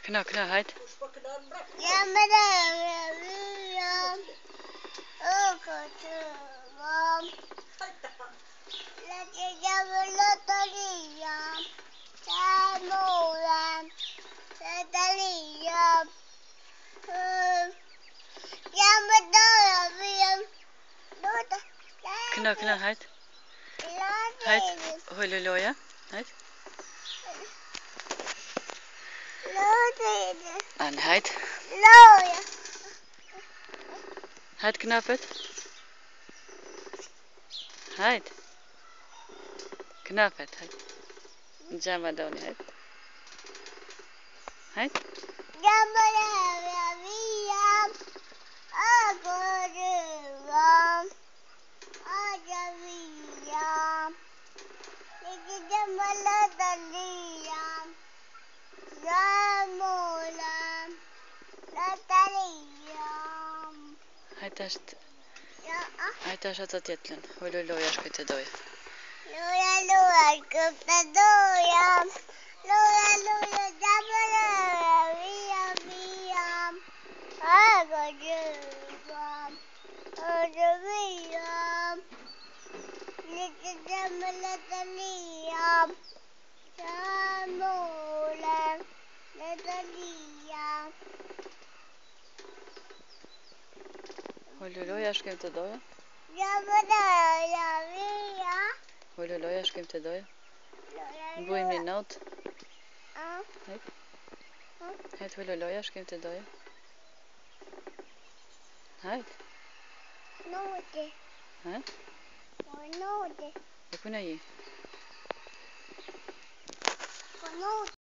Knö, knö, heit. Knö, knö, heit. Heit, huiluloja, heit. En heit. Heit knöpet. Heit. Knöpet, heit. Jama doni, heit. Heit. Heit tästä tietlen. Huiluloja skite doi. Huiluloja skite doi. Huiluloja skite doi. Bui minut. Heit. Heit huiluloja skite doi. Heit. Heit. Ja kun ei.